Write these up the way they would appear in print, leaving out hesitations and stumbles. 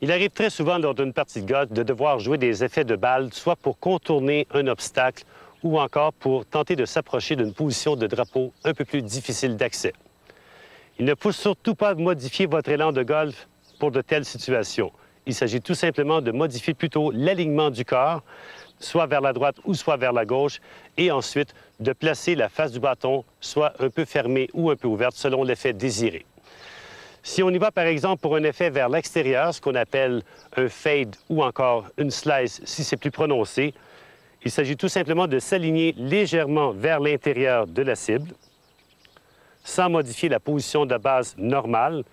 Il arrive très souvent lors d'une partie de golf de devoir jouer des effets de balle, soit pour contourner un obstacle ou encore pour tenter de s'approcher d'une position de drapeau un peu plus difficile d'accès. Il ne faut surtout pas modifier votre élan de golf pour de telles situations. Il s'agit tout simplement de modifier plutôt l'alignement du corps, soit vers la droite ou soit vers la gauche, et ensuite de placer la face du bâton soit un peu fermée ou un peu ouverte selon l'effet désiré. Si on y va par exemple pour un effet vers l'extérieur, ce qu'on appelle un fade ou encore une slice si c'est plus prononcé, il s'agit tout simplement de s'aligner légèrement vers l'intérieur de la cible, sans modifier la position de base normale,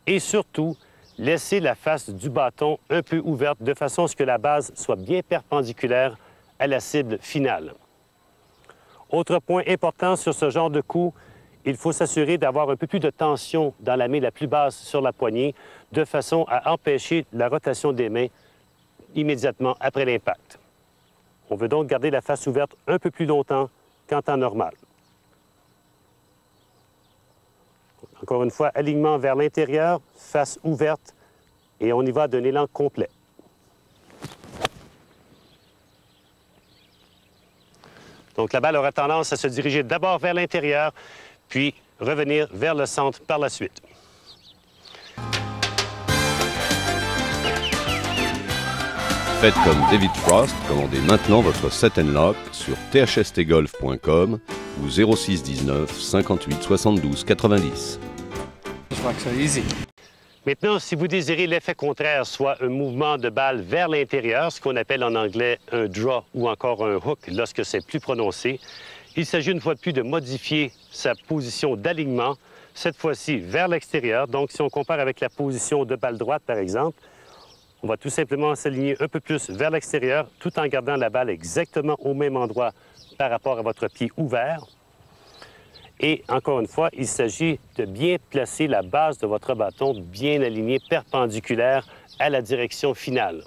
et surtout laisser la face du bâton un peu ouverte de façon à ce que la base soit bien perpendiculaire à la cible finale. Autre point important sur ce genre de coup, il faut s'assurer d'avoir un peu plus de tension dans la main la plus basse sur la poignée, de façon à empêcher la rotation des mains immédiatement après l'impact. On veut donc garder la face ouverte un peu plus longtemps qu'en temps normal. Encore une fois, alignement vers l'intérieur, face ouverte, et on y va d'un élan complet. Donc la balle aura tendance à se diriger d'abord vers l'intérieur, puis revenir vers le centre par la suite. Faites comme David Frost, commandez maintenant votre Set & Lock sur thstgolf.com ou 06 19 58 72 90. Maintenant, si vous désirez l'effet contraire, soit un mouvement de balle vers l'intérieur, ce qu'on appelle en anglais un draw ou encore un hook lorsque c'est plus prononcé, il s'agit une fois de plus de modifier sa position d'alignement, cette fois-ci vers l'extérieur. Donc, si on compare avec la position de balle droite, par exemple, on va tout simplement s'aligner un peu plus vers l'extérieur, tout en gardant la balle exactement au même endroit par rapport à votre pied ouvert. Et encore une fois, il s'agit de bien placer la base de votre bâton bien alignée, perpendiculaire à la direction finale.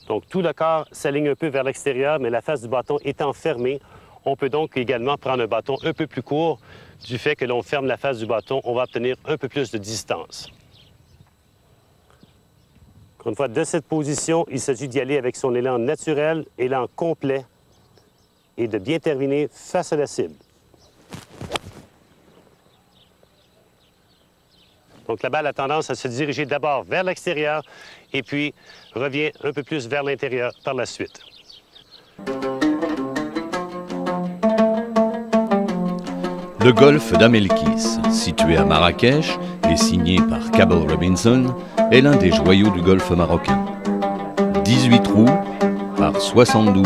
Donc, tout le corps s'aligne un peu vers l'extérieur, mais la face du bâton étant fermée, on peut donc également prendre un bâton un peu plus court. Du fait que l'on ferme la face du bâton, on va obtenir un peu plus de distance. Encore une fois, de cette position, il s'agit d'y aller avec son élan naturel, élan complet, et de bien terminer face à la cible. Donc, la balle a tendance à se diriger d'abord vers l'extérieur et puis revient un peu plus vers l'intérieur par la suite. Le golf d'Amelkis, situé à Marrakech et signé par Cabell Robinson, est l'un des joyaux du golf marocain. 18 trous par 72,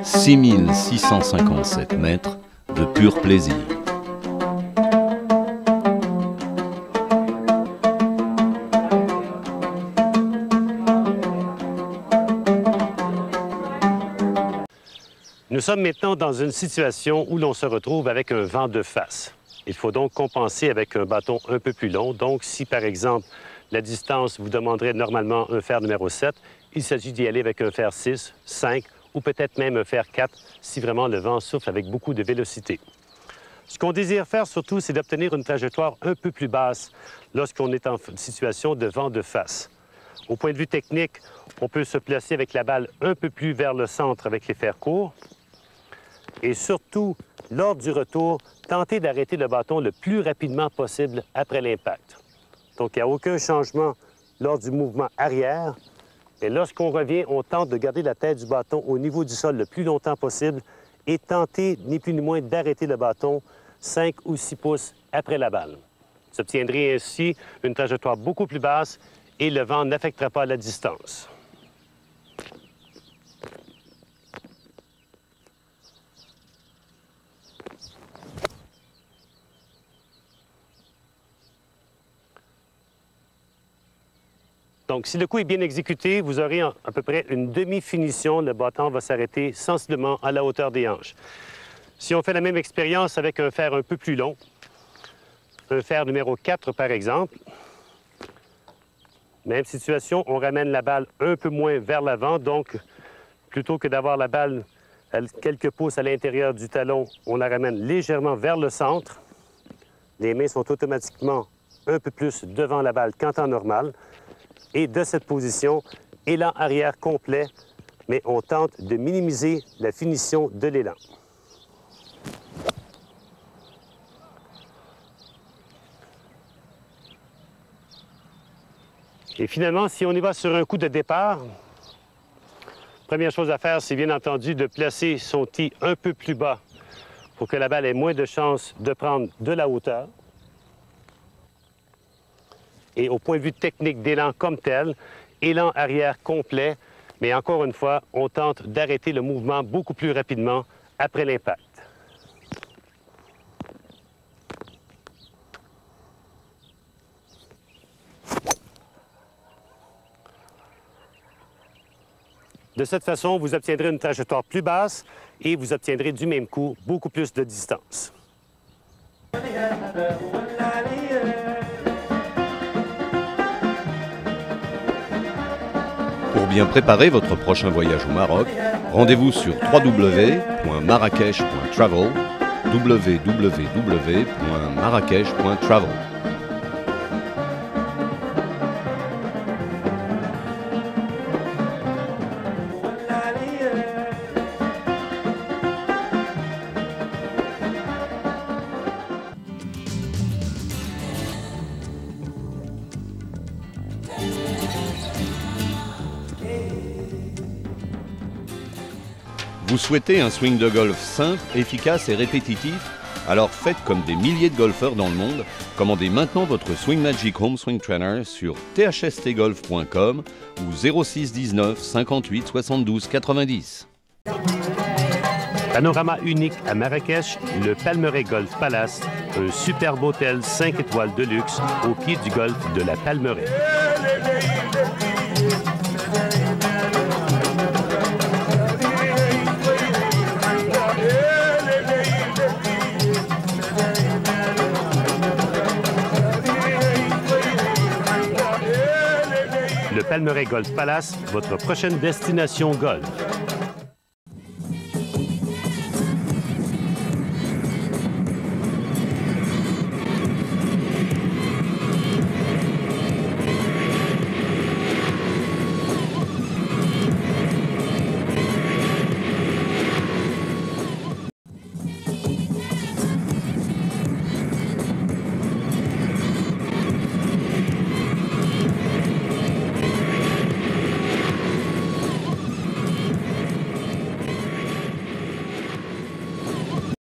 6657 mètres de pur plaisir. Nous sommes maintenant dans une situation où l'on se retrouve avec un vent de face. Il faut donc compenser avec un bâton un peu plus long. Donc, si par exemple, la distance vous demanderait normalement un fer numéro 7, il s'agit d'y aller avec un fer 6, 5 ou peut-être même un fer 4 si vraiment le vent souffle avec beaucoup de vélocité. Ce qu'on désire faire surtout, c'est d'obtenir une trajectoire un peu plus basse lorsqu'on est en situation de vent de face. Au point de vue technique, on peut se placer avec la balle un peu plus vers le centre avec les fers courts. Et surtout, lors du retour, tenter d'arrêter le bâton le plus rapidement possible après l'impact. Donc, il n'y a aucun changement lors du mouvement arrière. Et lorsqu'on revient, on tente de garder la tête du bâton au niveau du sol le plus longtemps possible et tenter, ni plus ni moins, d'arrêter le bâton 5 ou 6 pouces après la balle. Vous obtiendrez ainsi une trajectoire beaucoup plus basse et le vent n'affectera pas la distance. Donc, si le coup est bien exécuté, vous aurez à peu près une demi-finition. Le bâton va s'arrêter sensiblement à la hauteur des hanches. Si on fait la même expérience avec un fer un peu plus long, un fer numéro 4 par exemple, même situation, on ramène la balle un peu moins vers l'avant. Donc, plutôt que d'avoir la balle à quelques pouces à l'intérieur du talon, on la ramène légèrement vers le centre. Les mains sont automatiquement un peu plus devant la balle qu'en temps normal. Et de cette position, élan arrière complet, mais on tente de minimiser la finition de l'élan. Et finalement, si on y va sur un coup de départ, première chose à faire, c'est bien entendu de placer son tee un peu plus bas pour que la balle ait moins de chances de prendre de la hauteur. Et au point de vue technique d'élan comme tel, élan arrière complet, mais encore une fois, on tente d'arrêter le mouvement beaucoup plus rapidement après l'impact. De cette façon, vous obtiendrez une trajectoire plus basse et vous obtiendrez du même coup beaucoup plus de distance. Pour bien préparer votre prochain voyage au Maroc, rendez-vous sur www.marrakech.travel, www.marrakech.travel. Vous souhaitez un swing de golf simple, efficace et répétitif? Alors faites comme des milliers de golfeurs dans le monde. Commandez maintenant votre Swing Magic Home Swing Trainer sur thstgolf.com ou 06 19 58 72 90. Panorama unique à Marrakech, le Palmeraie Golf Palace, un superbe hôtel 5 étoiles de luxe au pied du golfe de la Palmeraie. Le Palmeraie Golf Palace, votre prochaine destination golf.